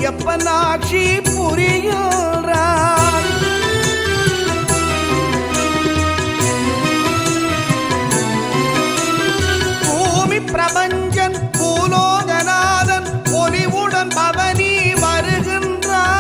ஐயப்பன் ஆட்சி புரிகிறான். பூமி பிரபஞ்சன் பூலோகநாதன் பொலிவுடன் பவனி வருகின்றான்.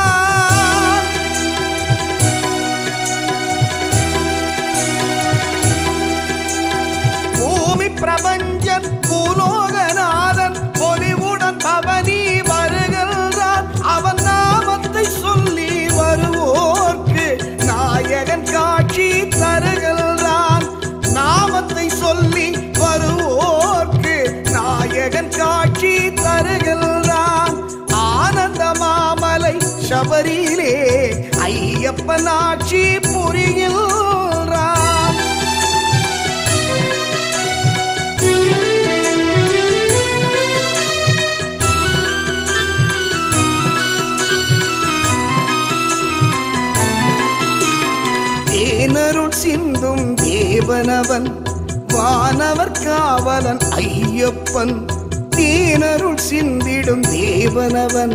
பூமி பிரபஞ்சன் பூலோகநாதன் பொலிவுடன் பவனி வருகின்றான். அவன் நாமத்தை சொல்லி வருவோர்க்கு நாயகன் காட்சி தருகின்றான். நாமத்தை சொல்லி வருவோர்க்கு நாயகன் காட்சி தருகின்றான். ஆனந்த மாமலை சபரியிலே ஐயப்பன் ஆட்சி புரிகின்றான். தேனருள் சிந்தும் தேவனவன் வானவர் காவலன் ஐயப்பன். தேனருள் சிந்திடும் தேவனவன்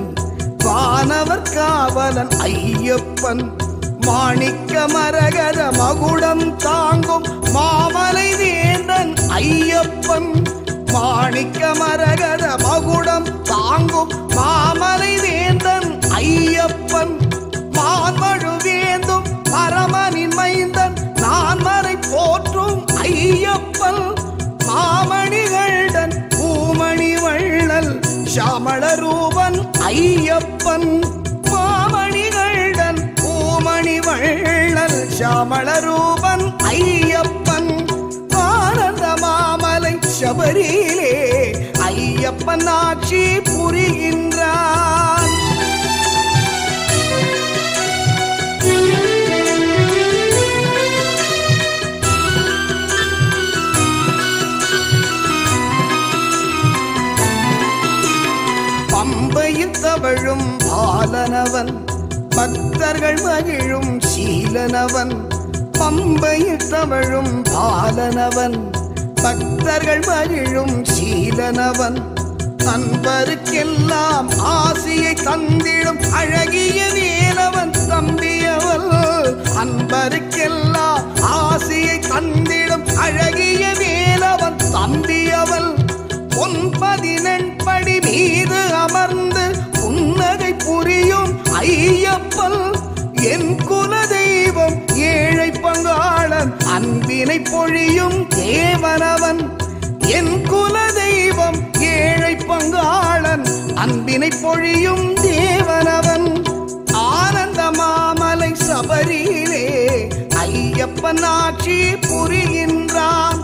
வானவர் காவலன் ஐயப்பன். மாணிக்க மரகத மகுடம் தாங்கும் மாமலை வேந்தன் ஐயப்பன். மாணிக்க மரகத மகுடம் தாங்கும் மாமலை வேந்தன் ஐயப்பன். மான்மழு வேந்தும் பரமனின் மைந்தன் நான்மறை போற்றும் ஐயப்பன். மாமணிகள்டன் பூமணி வள்ளல் சாமள ரூபன் ஐயப்பன். மாமணிகள்டன் பூமணி வள்ளல் சாமள ரூபன் ஐயப்பன். ஆனந்த மாமலை சபரியிலே ஐயப்பன் ஆட்சி புரிகின்றான். பம்பையில் தவழும் பாலனவன் பக்தர்கள் மகிழும் சீலனவன். பம்பையில் தவழும் பாலனவன் பக்தர்கள் மகிழும் சீலனவன். அன்பருக்கெல்லாம் ஆசியை தந்திடும் அழகிய வேலவன் தம்பியவள். அன்பருக்கெல்லாம் ஆசியை தந்திடும் அழகிய வேலவன் தம்பியவள். பொன்பதினெண்படி மீது அமர்ந்து புன்னகை புரியும் ஐயப்பன். என் குல தெய்வம் ஏழை பங்காளன் அன்பினை பொழியும் தேவனவன். என் குல தெய்வம் ஏழை பங்காளன் அன்பினை பொழியும் தேவனவன். ஆனந்த மாமலை சபரியிலே ஐயப்பன் ஆட்சி புரிகின்றான்.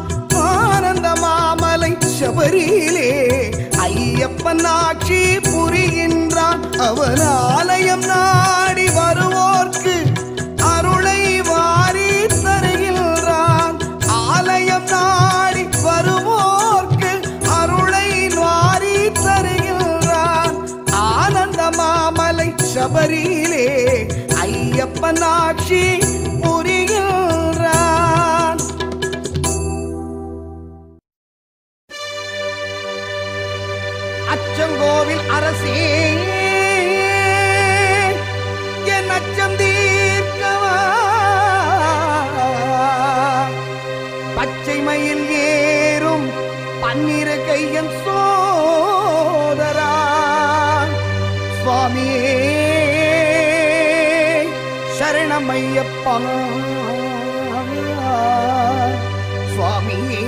ஆனந்த மாமலை சபரியிலே ஐயப்பன் ஆட்சி புரிகின்றான். அவன் ஆலயம் நாடி வருவோர்க்கு அருளை வாரி தருகின்றான். ஆலயம் நாடி வருவோர்க்கு அருளை வாரி தருகின்றான். ஆனந்த மாமலை சபரியிலே ஐயப்பன் ஆட்சி புரிகின்றான். அச்சங்கோவில் அரசே என் அச்சம் தீர்க்கவா. பச்சை மயில் ஏறும் பன்னிரு கையன் சோதரா சுவாமியே சரணமையப்பா. சுவாமியே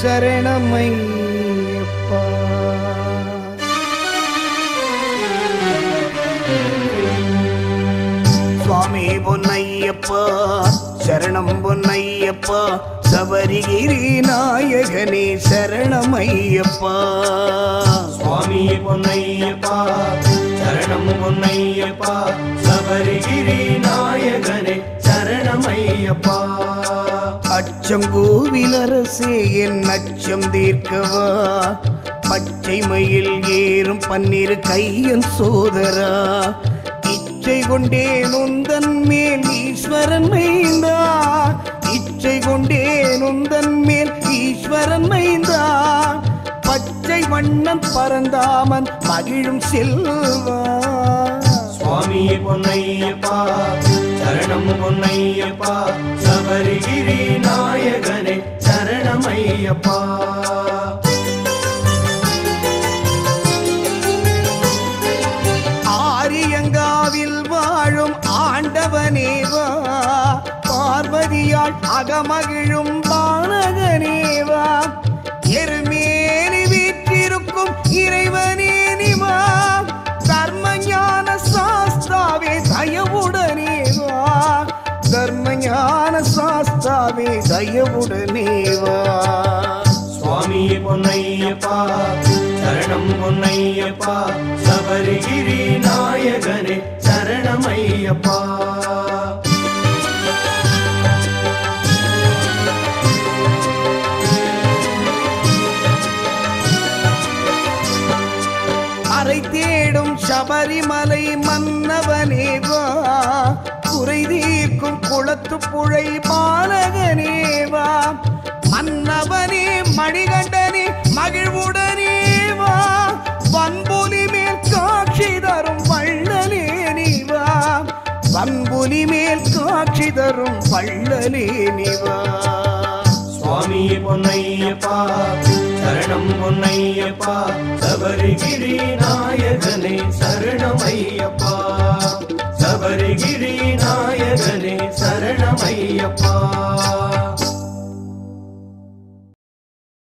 சரணமையப்பா. சுவாமி பொன்னையப்பா சரணம் பொன்னையப்பா. சபரிகிரி நாயகனே சரணமையப்பா. சுவாமி பொன்னையப்பா சரணம் பொன்னையப்பா. சபரிகிரி நாயகனே சரணமையப்பா. அச்சங்கோவிலரசே என் அச்சம் தீர்க்கவா. பச்சை மயில் ஏறும் பன்னிரு கையன் சோதரா. இச்சை கொண்டேன் உந்தன் மேல் ஈஸ்வரன் மைந்தா. இச்சை கொண்டேன் உந்தன் மேல் ஈஸ்வரன் மைந்தா. பச்சை பச்சை வண்ணன் பரந்தாமன் மகிழும் செல்வா சுவாமியே பொன்னையப்பா சரணம் பொன்னையப்பா சபரிகிரி நாயகனே சரணமையப்பா ஆரியங்காவில் வாழும் ஆண்டவனேவா பார்வதியால் அகமகிழும் பாலகனேவா எருமேனி வீற்றிருக்கும் இறைவனே நிவா தர்ம ஞான சாஸ்தாவே தயவுடனேவா தர்ம ஞான சாஸ்தாவே தயவுடனேவா சுவாமியே பொன்னையப்பா சரணம் பொன்னையப்பா சபரிகிரி நாயகனே சரணமையப்பா அறை தேடும் சபரிமலை மன்னவனேவா குறை தீர்க்கும் குளத்து புழை பாலகனேவா மன்னவனே மணிகண்டனே மகிழ்வுடனேவா வன்புலி மேல் காட்சி தரும் வள்ளலே நீவா வன்புலி மேல் காட்சி தரும் வள்ளலே நீவா சுவாமியே பொன்னையப்பா சரணம் பொன்னையப்பா சபரிகிரி நாயகனே சரணமையப்பா சபரிகிரி நாயகனே சரணமையப்பா